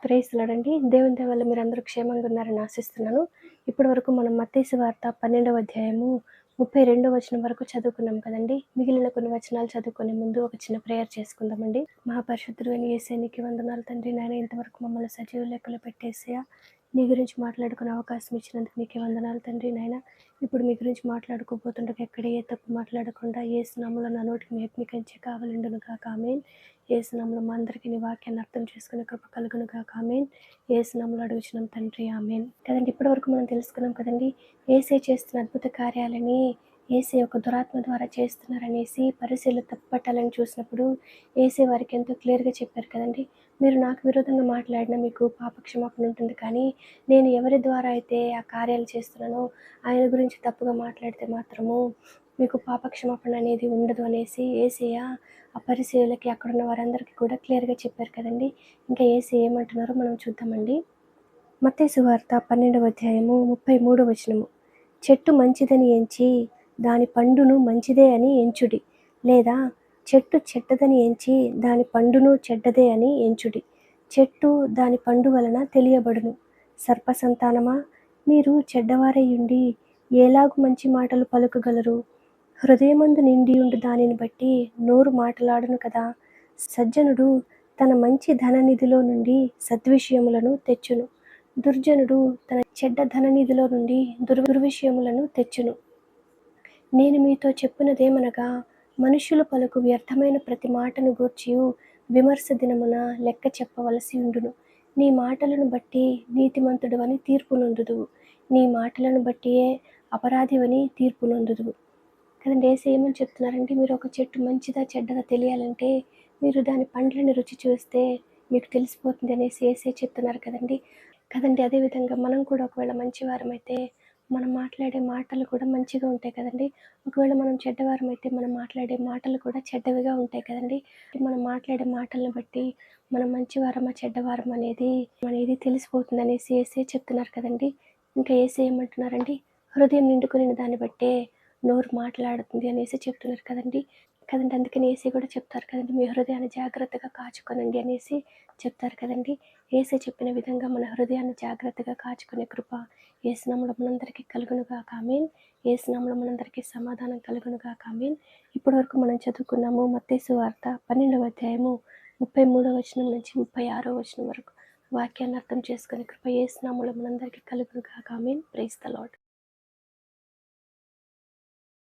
Praise lord. దేవుని దయ వల్ల మీరందరూ క్షేమంగా ఉన్నారని ఆశిస్తున్నాను. ఇప్పటివరకు మనం మత్తయి సువార్త 12వ అధ్యాయము 32వ వచనం వరకు చదువుకున్నాం కదండీ. మిగిలిన కొన్ని వచనాలు చదువుకునే ముందు ఒక చిన్న ప్రేయర్ చేసుకుందామండి. మహాపరిశుద్ధుడైన యేసయ్య నీకు వందనాలు తండ్రి. నాయన ఇంతవరకు మమ్మల్ని సజీవ లెక్కలో పెట్టేసయ్యా. నీ గురించి మాట్లాడుకునే అవకాశం ఇచ్చినందుకు నీకే వందనాలు తండ్రి. నాయన ఇప్పుడు మీ గురించి మాట్లాడుకోబోతుండగా ఎక్కడ ఏ తప్పు మాట్లాడకుండా యేసు నామములో నా నోటికి మీ కంచె కావలిండును గాక. ఆమేన్. యేసు నామములో మా అందరికీ నీ వాక్యాన్ని అర్థం చేసుకునే కృప కలుగును గాక. ఆమేన్. యేసు నామములో అడుగుచున్నాం తండ్రి. ఆమేన్. కదండి, ఇప్పటివరకు మనం తెలుసుకున్నాం కదండి, యేసయ్య చేస్తున్న అద్భుత కార్యాలని యేసయ్య ఒక దురాత్మ ద్వారా చేస్తున్నారనేసి పరిశీలన తప్పట్టాలని చూసినప్పుడు యేసయ్య వారికి ఎంతో క్లియర్గా చెప్పారు కదండి. మీరు నాకు విరోధంగా మాట్లాడినా మీకు పాపక్షమాపణ ఉంటుంది, కానీ నేను ఎవరి ద్వారా అయితే ఆ కార్యాలు చేస్తున్నానో ఆయన గురించి తప్పుగా మాట్లాడితే మాత్రము మీకు పాపక్షమాపణ అనేది ఉండదు అనేసి యేసయ్య ఆ పరిశీలకి అక్కడున్న వారందరికీ కూడా క్లియర్గా చెప్పారు కదండి. ఇంకా యేసయ్య ఏమంటున్నారో మనం చూద్దామండి. మత్తయి సువార్త 12వ అధ్యాయము 33వ వచనము. చెట్టు మంచిదని ఎంచి దాని పండును మంచిదే అని ఎంచుడి, లేదా చెట్టు చెడ్డదని ఎంచి దాని పండును చెడ్డదే అని ఎంచుడి. చెట్టు దాని పండు వలన తెలియబడును. సర్పసంతానమా, మీరు చెడ్డవారయ్యుండి ఎలాగు మంచి మాటలు పలుకగలరు? హృదయమందు నిండియుండు దానిని బట్టి నోరు మాటలాడును కదా. సజ్జనుడు తన మంచి ధననిధిలో నుండి సద్విషయములను తెచ్చును, దుర్జనుడు తన చెడ్డ ధననిధిలో నుండి దుర్విషయములను తెచ్చును. నేను మీతో చెప్పునదేమనగా, మనుష్యులు పలుకు వ్యర్థమైన ప్రతి మాటను గూర్చియు విమర్శ దినమున లెక్క చెప్పవలసి ఉండును. నీ మాటలను బట్టి నీతిమంతుడవని తీర్పు నొందుదువు, నీ మాటలను బట్టియే అపరాధివని తీర్పు నొందుదువు. కదండి, యేసయ్య ఏమని చెప్తున్నారంటే, మీరు ఒక చెట్టు మంచిదా చెడ్డదా తెలియాలంటే మీరు దాని పండ్లని రుచి చూస్తే మీకు తెలిసిపోతుంది అనేసి యేసయ్య చెప్తున్నారు కదండి. అదేవిధంగా మనం కూడా ఒకవేళ మంచివారమైతే మనం మాట్లాడే మాటలు కూడా మంచిగా ఉంటాయి కదండి. ఒకవేళ మనం చెడ్డవారమైతే మనం మాట్లాడే మాటలు కూడా చెడ్డవిగా ఉంటాయి కదండి. మనం మాట్లాడే మాటలను బట్టి మనం మంచివారమా చెడ్డవారం అనేది తెలిసిపోతుంది అనేసి యేసయ్య చెప్తున్నారు కదండి. ఇంకా యేసయ్య ఏమంటున్నారండి, హృదయం నిండుకుని దాన్ని బట్టే నోరు మాట్లాడుతుంది అనేసి చెప్తున్నారు కదండి. అందుకని యేసయ్య కూడా చెప్తారు కదండి, మీ హృదయాన్ని జాగ్రత్తగా కాచుకోనండి అనేసి చెప్తారు కదండి. యేసయ్య చెప్పిన విధంగా మన హృదయాన్ని జాగ్రత్తగా కాచుకునే కృప యేసు నామములో మనందరికీ కలుగును గాక. ఆమేన్. యేసు నామములో మనందరికీ సమాధానం కలుగును గాక. ఆమేన్. ఇప్పటి వరకు మనం చదువుకున్నాము మత్తయి సువార్త 12వ అధ్యాయము 33వ వచనం నుంచి 36వ వచనం వరకు. వాక్యాన్ని అర్థం చేసుకునే కృప యేసు నామములో మనందరికీ కలుగును గాక. ఆమేన్. Praise the lord.